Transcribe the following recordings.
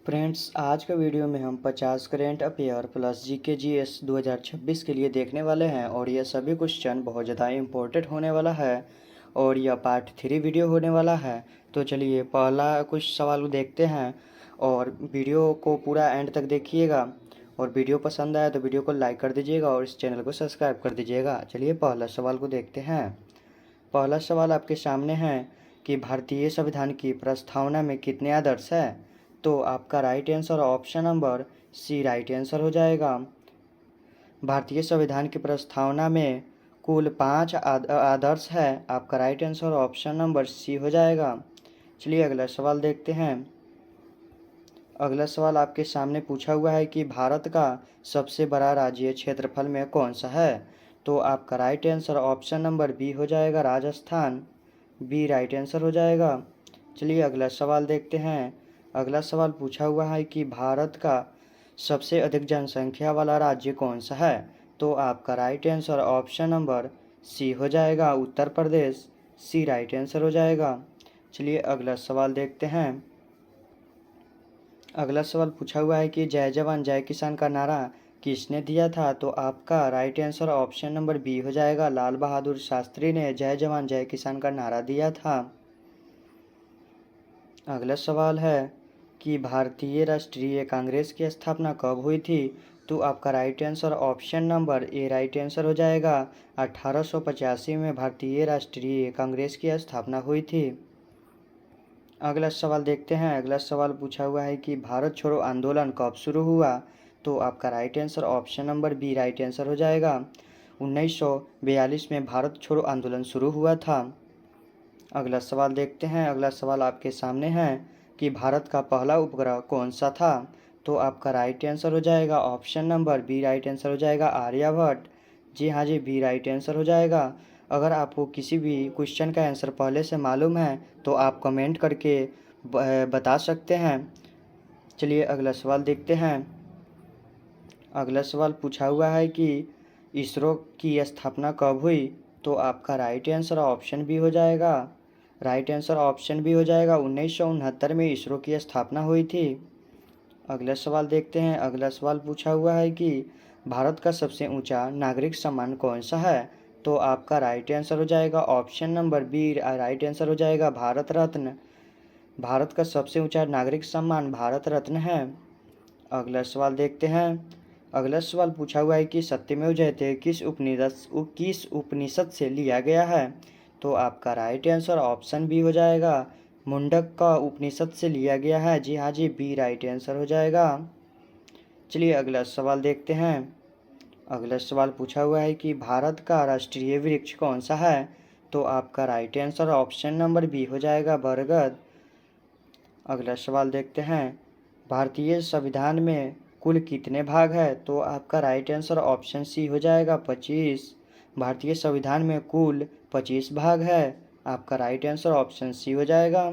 Friends, आज का video में हम 50 current affair plus GK GS 2026 के लिए देखने वाले हैं और यह सभी क्वेश्चन बहुत ज़्यादा इम्पोर्टेंट होने वाला है और यह पार्ट 3 वीडियो होने वाला है। तो चलिए पहला कुछ सवाल देखते हैं और वीडियो को पूरा एंड तक देखिएगा और वीडियो पसंद आया तो वीडियो को लाइक कर दीजिएगा और इस चैनल को सब्सक्राइब कर दीजिएगा। चलिए पहला सवाल को देखते हैं। पहला सवाल आपके सामने है कि भारतीय संविधान की प्रस्तावना में कितने आदर्श है। तो आपका right answer option number C right answer हो जाएगा। भारतीय संविधान की प्रस्तावना में कुल 5 आदर्श है। आपका right answer option number C हो जाएगा। चलिए अगला सवाल देखते हैं। अगला सवाल आपके सामने पूछा हुआ है कि भारत का सबसे बड़ा राज्य क्षेत्रफल में कौन सा है। तो आपका right answer option number B हो जाएगा, राजस्थान। बी राइट आंसर हो जाएगा। चलिए अगला सवाल देखते हैं। अगला सवाल पूछा हुआ है कि भारत का सबसे अधिक जनसंख्या वाला राज्य कौन सा है। तो आपका right answer option number C हो जाएगा, उत्तर प्रदेश। सी राइट आंसर हो जाएगा। चलिए अगला सवाल देखते हैं। अगला सवाल पूछा हुआ है कि जय जवान जय किसान का नारा किसने दिया था। तो आपका right answer option number B हो जाएगा, लाल बहादुर शास्त्री ने जय जवान जय किसान का नारा दिया था। अगला सवाल है कि भारतीय राष्ट्रीय कांग्रेस की स्थापना कब हुई थी। तो आपका right answer option number A right answer हो जाएगा। 1885 में भारतीय राष्ट्रीय कांग्रेस की स्थापना हुई थी। अगला सवाल देखते हैं। अगला सवाल पूछा हुआ है कि भारत छोड़ो आंदोलन कब शुरू हुआ। तो आपका right answer option number B right answer हो जाएगा। 1942 में भारत छोड़ो आंदोलन शुरू हुआ था। अगला सवाल देखते हैं। अगला सवाल आपके सामने है कि भारत का पहला उपग्रह कौन सा था। तो आपका राइट आंसर हो जाएगा option number B right answer हो जाएगा, आर्यभट्ट। जी हाँ जी, बी राइट आंसर हो जाएगा। अगर आपको किसी भी क्वेश्चन का आंसर पहले से मालूम है तो आप कमेंट करके बता सकते हैं। चलिए अगला सवाल देखते हैं। अगला सवाल पूछा हुआ है कि इसरो की स्थापना कब हुई। तो आपका राइट आंसर ऑप्शन बी हो जाएगा। राइट आंसर ऑप्शन बी हो जाएगा, 1969 में इसरो की स्थापना हुई थी। अगला सवाल देखते हैं। अगला सवाल पूछा हुआ है कि भारत का सबसे ऊंचा नागरिक सम्मान कौन सा है। तो आपका राइट आंसर हो जाएगा option number B right answer हो जाएगा, भारत रत्न। भारत का सबसे ऊंचा नागरिक सम्मान भारत रत्न है। अगला सवाल देखते हैं। अगला सवाल पूछा हुआ है कि सत्यमेव जयते किस उपनिषद से लिया गया है। तो आपका राइट आंसर ऑप्शन बी हो जाएगा, मुंडक का उपनिषद से लिया गया है। जी हाँ जी, बी राइट आंसर हो जाएगा। चलिए अगला सवाल देखते हैं। अगला सवाल पूछा हुआ है कि भारत का राष्ट्रीय वृक्ष कौन सा है। तो आपका right answer option number B हो जाएगा, बरगद। अगला सवाल देखते हैं। भारतीय संविधान में कुल कितने भाग है। तो आपका राइट आंसर ऑप्शन सी हो जाएगा, 25। भारतीय संविधान में कुल 25 भाग है। आपका राइट आंसर ऑप्शन सी हो जाएगा।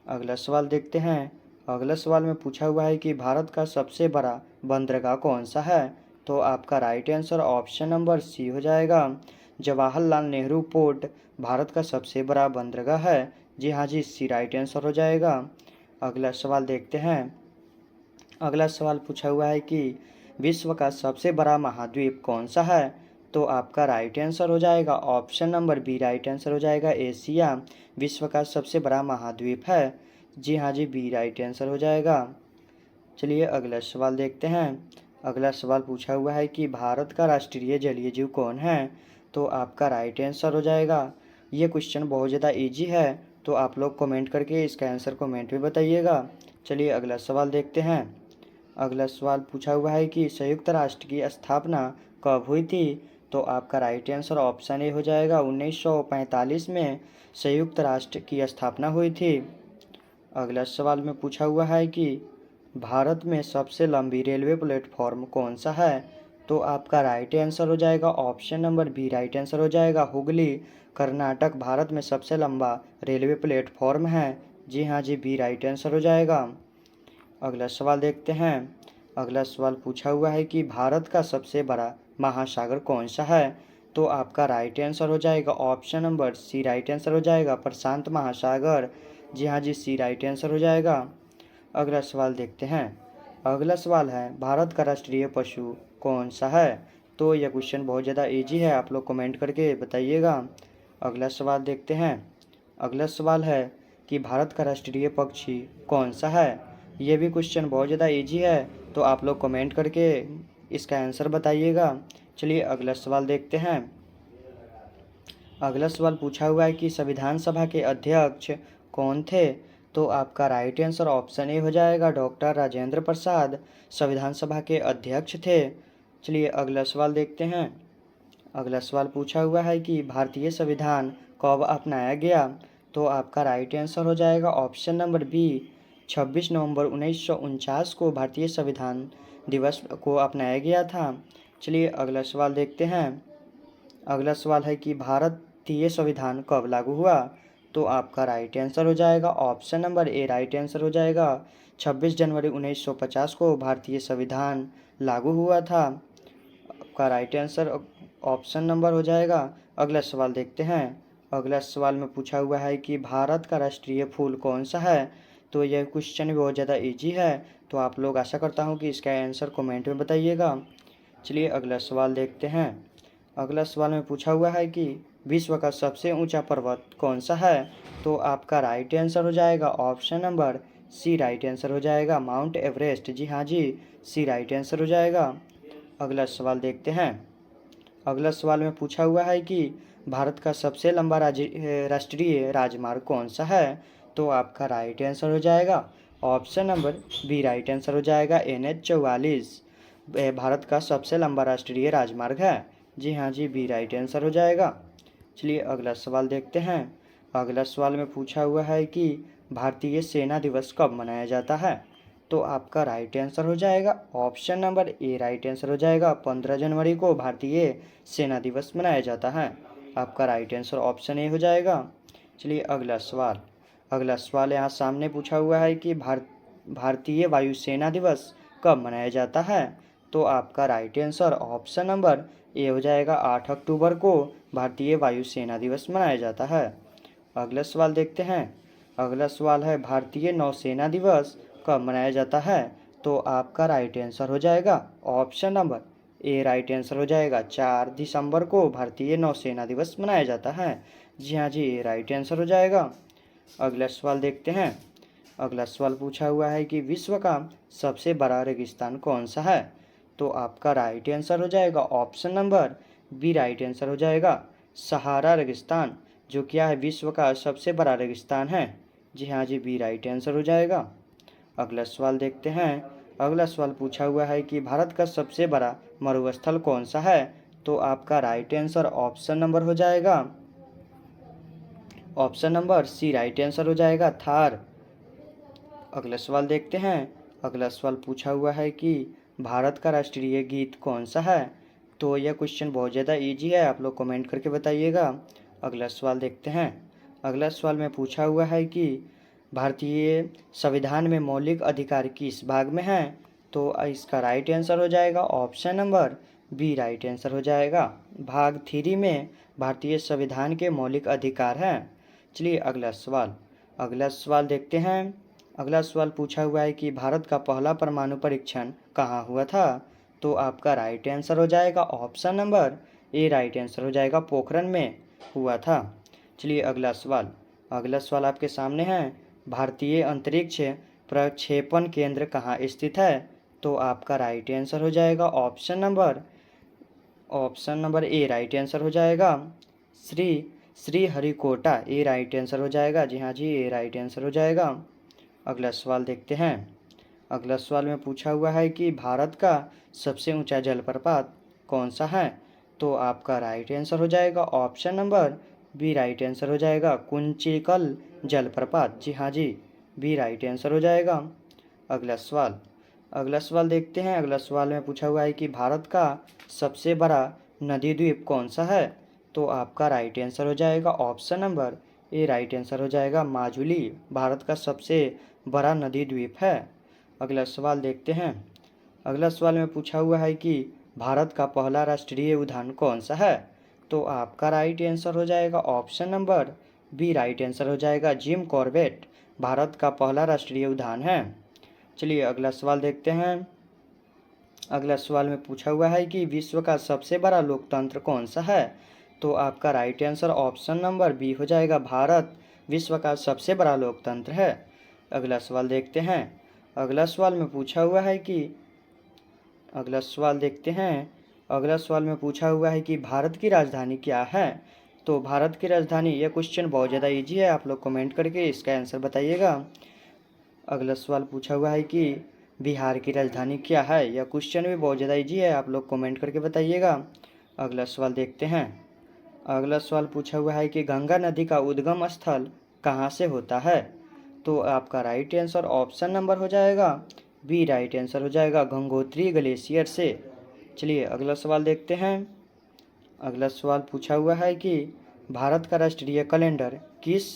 अगला सवाल देखते हैं। अगला सवाल में पूछा हुआ है कि भारत का सबसे बड़ा बंदरगाह कौन सा है। तो आपका right answer option number C हो जाएगा, जवाहरलाल नेहरू पोर्ट भारत का सबसे बड़ा बंदरगाह है। जी हाँ जी, सी राइट आंसर हो जाएगा। अगला सवाल देखते हैं। अगला सवाल पूछा हुआ है कि विश्व का सबसे बड़ा महाद्वीप कौन सा है। तो आपका राइट आंसर हो जाएगा option number B right answer हो जाएगा, एशिया विश्व का सबसे बड़ा महाद्वीप है। जी हाँ जी, बी राइट आंसर हो जाएगा। चलिए अगला सवाल देखते हैं। अगला सवाल पूछा हुआ है कि भारत का राष्ट्रीय जलीय जीव कौन है। तो आपका राइट आंसर हो जाएगा, ये क्वेश्चन बहुत ज़्यादा इजी है तो आप लोग कमेंट करके इसका आंसर कमेंट में बताइएगा। चलिए अगला सवाल देखते हैं। अगला सवाल पूछा हुआ है कि संयुक्त राष्ट्र की स्थापना कब हुई थी। तो आपका राइट आंसर ऑप्शन ए हो जाएगा, 1945 में संयुक्त राष्ट्र की स्थापना हुई थी। अगला सवाल में पूछा हुआ है कि भारत में सबसे लंबी रेलवे प्लेटफॉर्म कौन सा है। तो आपका राइट आंसर हो जाएगा option number B right answer हो जाएगा, हुगली कर्नाटक भारत में सबसे लंबा रेलवे प्लेटफॉर्म है। जी हाँ जी, बी राइट आंसर हो जाएगा। अगला सवाल देखते हैं। अगला सवाल पूछा हुआ है कि भारत का सबसे बड़ा महासागर कौन सा है। तो आपका राइट आंसर हो जाएगा option number C right answer हो जाएगा, प्रशांत महासागर। जी हाँ जी, सी राइट आंसर हो जाएगा। अगला सवाल देखते हैं। अगला सवाल है, भारत का राष्ट्रीय पशु कौन सा है? तो यह क्वेश्चन बहुत ज़्यादा इजी है, आप लोग कमेंट करके बताइएगा। अगला सवाल देखते हैं। अगला सवाल है कि भारत का राष्ट्रीय पक्षी कौन सा है? ये भी क्वेश्चन बहुत ज़्यादा इजी है, तो आप लोग कमेंट करके इसका आंसर बताइएगा। चलिए अगला सवाल देखते हैं। अगला सवाल पूछा हुआ है कि संविधान सभा के अध्यक्ष कौन थे? तो आपका राइट आंसर ऑप्शन ए हो जाएगा, डॉक्टर राजेंद्र प्रसाद संविधान सभा के अध्यक्ष थे। चलिए अगला सवाल देखते हैं। अगला सवाल पूछा हुआ है कि भारतीय संविधान कब अपनाया गया? तो आपका राइट आंसर हो जाएगा ऑप्शन नंबर बी, 26 नवंबर 1949 को भारतीय संविधान दिवस को अपनाया गया था। चलिए अगला सवाल देखते हैं। अगला सवाल है कि भारतीय संविधान कब लागू हुआ? तो आपका राइट आंसर हो जाएगा option number A, right answer हो जाएगा 26 जनवरी 1950 को भारतीय संविधान लागू हुआ था। आपका राइट आंसर ऑप्शन नंबर हो जाएगा। अगला सवाल देखते हैं। अगला सवाल में पूछा हुआ है कि भारत का राष्ट्रीय फूल कौन सा है? तो यह क्वेश्चन भी बहुत ज़्यादा इजी है, तो आप लोग आशा करता हूँ कि इसका आंसर कमेंट में बताइएगा। चलिए अगला सवाल देखते हैं। अगला सवाल में पूछा हुआ है कि विश्व का सबसे ऊंचा पर्वत कौन सा है? तो आपका राइट आंसर हो जाएगा option number C, right answer हो जाएगा माउंट एवरेस्ट। जी हाँ जी, सी राइट आंसर हो जाएगा। अगला सवाल देखते हैं। अगला सवाल में पूछा हुआ है कि भारत का सबसे लंबा राष्ट्रीय राजमार्ग कौन सा है? तो आपका राइट आंसर हो जाएगा option number B, right answer हो जाएगा NH-44। भारत का सबसे लंबा राष्ट्रीय राजमार्ग है। जी हाँ जी, बी राइट आंसर हो जाएगा। चलिए अगला सवाल देखते हैं। अगला सवाल में पूछा हुआ है कि भारतीय सेना दिवस कब मनाया जाता है? तो आपका राइट आंसर हो जाएगा option number A, right answer हो जाएगा 15 जनवरी को भारतीय सेना दिवस मनाया जाता है। आपका राइट आंसर ऑप्शन ए हो जाएगा। चलिए अगला सवाल। अगला सवाल यहाँ सामने पूछा हुआ है कि भारतीय वायुसेना दिवस कब मनाया जाता है? तो आपका right answer option number A हो जाएगा 8 अक्टूबर को भारतीय वायुसेना दिवस मनाया जाता है। अगला सवाल देखते हैं। अगला सवाल है, भारतीय नौसेना दिवस कब मनाया जाता है? तो आपका राइट आंसर हो जाएगा option number A, right answer हो जाएगा 4 दिसंबर को भारतीय नौसेना दिवस मनाया जाता है। जी हाँ जी, राइट आंसर हो जाएगा। अगला सवाल देखते हैं। अगला सवाल पूछा हुआ है कि विश्व का सबसे बड़ा रेगिस्तान कौन सा है? तो आपका राइट आंसर हो जाएगा option number B, right answer हो जाएगा सहारा रेगिस्तान, जो क्या है विश्व का सबसे बड़ा रेगिस्तान है। जी हाँ जी, बी राइट आंसर हो जाएगा। अगला सवाल देखते हैं। अगला सवाल पूछा हुआ है कि भारत का सबसे बड़ा मरुस्थल कौन सा है? तो आपका राइट आंसर ऑप्शन नंबर हो जाएगा option number C, right answer हो जाएगा थार। अगला सवाल देखते हैं। अगला सवाल पूछा हुआ है कि भारत का राष्ट्रीय गीत कौन सा है? तो यह क्वेश्चन बहुत ज़्यादा इजी है, आप लोग कमेंट करके बताइएगा। अगला सवाल देखते हैं। अगला सवाल में पूछा हुआ है कि भारतीय संविधान में मौलिक अधिकार किस भाग में है? तो इसका राइट आंसर हो जाएगा option number B, right answer हो जाएगा भाग 3 में भारतीय संविधान के मौलिक अधिकार हैं। चलिए अगला सवाल। अगला सवाल देखते हैं। अगला सवाल पूछा हुआ है कि भारत का पहला परमाणु परीक्षण कहाँ हुआ था? तो आपका राइट आंसर हो जाएगा option number A, right answer हो जाएगा पोखरण में हुआ था। चलिए अगला सवाल। अगला सवाल आपके सामने है, भारतीय अंतरिक्ष प्रक्षेपण केंद्र कहाँ स्थित है? तो आपका राइट आंसर हो जाएगा option number A, right answer हो जाएगा श्रीहरिकोटा, ए राइट आंसर हो जाएगा। जी हाँ जी, ए राइट आंसर हो जाएगा। अगला सवाल देखते हैं। अगला सवाल में पूछा हुआ है कि भारत का सबसे ऊंचा जलप्रपात कौन सा है? तो आपका राइट आंसर हो जाएगा option number B, right answer हो जाएगा कुंचिकल जलप्रपात। जी हाँ जी, बी राइट आंसर हो जाएगा। अगला सवाल। अगला सवाल देखते हैं। अगला सवाल में पूछा हुआ है कि भारत का सबसे बड़ा नदी द्वीप कौन सा है? तो आपका राइट आंसर हो जाएगा option number A, right answer हो जाएगा माजुली, भारत का सबसे बड़ा नदी द्वीप है। अगला सवाल देखते हैं। अगला सवाल में पूछा हुआ है कि भारत का पहला राष्ट्रीय उद्यान कौन सा है? तो आपका राइट आंसर हो जाएगा option number B, right answer हो जाएगा जिम कॉर्बेट, भारत का पहला राष्ट्रीय उद्यान है। चलिए अगला सवाल देखते हैं। अगला सवाल में पूछा हुआ है कि विश्व का सबसे बड़ा लोकतंत्र कौन सा है? तो आपका right answer option number B हो जाएगा, भारत विश्व का सबसे बड़ा लोकतंत्र है। अगला सवाल देखते हैं। अगला सवाल में पूछा हुआ है कि अगला सवाल देखते हैं। अगला सवाल में पूछा हुआ है कि भारत की राजधानी क्या है? तो भारत की राजधानी, यह क्वेश्चन बहुत ज़्यादा इजी है, आप लोग कमेंट करके इसका आंसर बताइएगा। अगला सवाल पूछा हुआ है कि बिहार की राजधानी क्या है? यह क्वेश्चन भी बहुत ज़्यादा इजी है, आप लोग कमेंट करके बताइएगा। अगला सवाल देखते हैं। अगला सवाल पूछा हुआ है कि गंगा नदी का उद्गम स्थल कहाँ से होता है? तो आपका राइट आंसर ऑप्शन नंबर हो जाएगा बी, राइट आंसर हो जाएगा गंगोत्री ग्लेशियर से। चलिए अगला सवाल देखते हैं। अगला सवाल पूछा हुआ है कि भारत का राष्ट्रीय कैलेंडर किस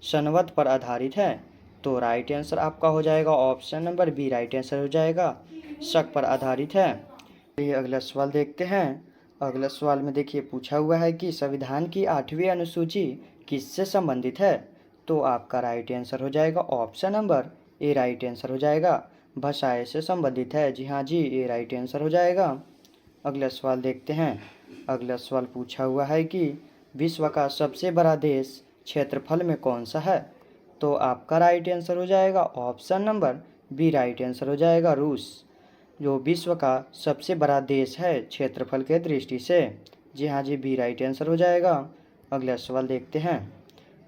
संवत पर आधारित है? तो राइट आंसर आपका हो जाएगा option number B, right answer हो जाएगा शक पर आधारित है। ये अगला सवाल देखते हैं। अगला सवाल में देखिए पूछा हुआ है कि संविधान की 8वीं अनुसूची किससे संबंधित है? तो आपका राइट आंसर हो जाएगा option number A, right answer हो जाएगा भाषाएं से संबंधित है। जी हाँ जी, ये राइट आंसर हो जाएगा। अगला सवाल देखते हैं। अगला सवाल पूछा हुआ है कि विश्व का सबसे बड़ा देश क्षेत्रफल में कौन सा है? तो आपका राइट आंसर हो जाएगा option number B, right answer हो जाएगा रूस, जो विश्व का सबसे बड़ा देश है क्षेत्रफल के दृष्टि से। जी हाँ जी, बी राइट आंसर हो जाएगा। अगला सवाल देखते हैं।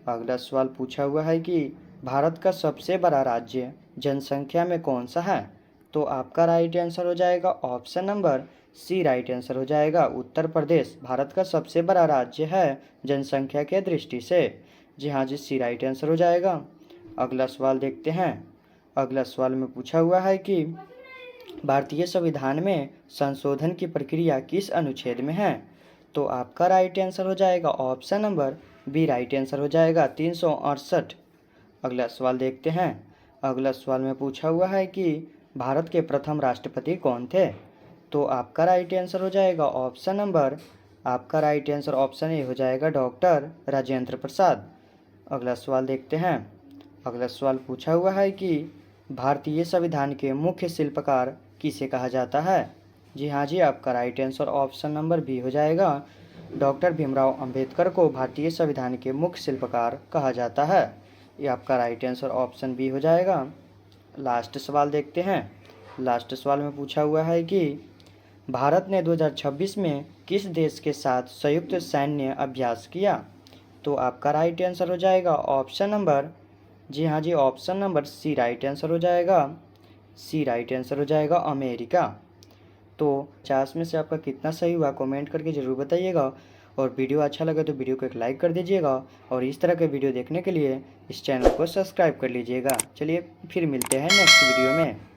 अगला सवाल पूछा हुआ है कि भारत का सबसे बड़ा राज्य जनसंख्या में कौन सा है? तो आपका राइट आंसर हो जाएगा option number C, right answer हो जाएगा उत्तर प्रदेश भारत का सबसे बड़ा राज्य है जनसंख्या के दृष्टि से। जी हाँ जी, सी राइट आंसर हो जाएगा। अगला सवाल देखते हैं। अगला सवाल में पूछा हुआ है कि भारतीय संविधान में संशोधन की प्रक्रिया किस अनुच्छेद में है? तो आपका राइट आंसर हो जाएगा option number B, right answer हो जाएगा 368। अगला सवाल देखते हैं। अगला सवाल में पूछा हुआ है कि भारत के प्रथम राष्ट्रपति कौन थे? तो आपका राइट आंसर हो जाएगा ऑप्शन नंबर, आपका राइट आंसर ऑप्शन ए हो जाएगा डॉक्टर राजेंद्र प्रसाद। अगला सवाल देखते हैं। अगला सवाल पूछा हुआ है कि भारतीय संविधान के मुख्य शिल्पकार किसे कहा जाता है? जी हाँ जी, आपका right answer option number B हो जाएगा डॉक्टर भीमराव अंबेडकर को भारतीय संविधान के मुख्य शिल्पकार कहा जाता है। ये आपका राइट आंसर ऑप्शन बी हो जाएगा। लास्ट सवाल देखते हैं। लास्ट सवाल में पूछा हुआ है कि भारत ने 2026 में किस देश के साथ संयुक्त सैन्य अभ्यास किया? तो आपका राइट आंसर हो जाएगा ऑप्शन नंबर, जी हाँ जी, option number C right answer हो जाएगा, सी राइट आंसर हो जाएगा अमेरिका। तो 50 में से आपका कितना सही हुआ कमेंट करके ज़रूर बताइएगा। और वीडियो अच्छा लगे तो वीडियो को एक लाइक कर दीजिएगा और इस तरह के वीडियो देखने के लिए इस चैनल को सब्सक्राइब कर लीजिएगा। चलिए फिर मिलते हैं नेक्स्ट वीडियो में।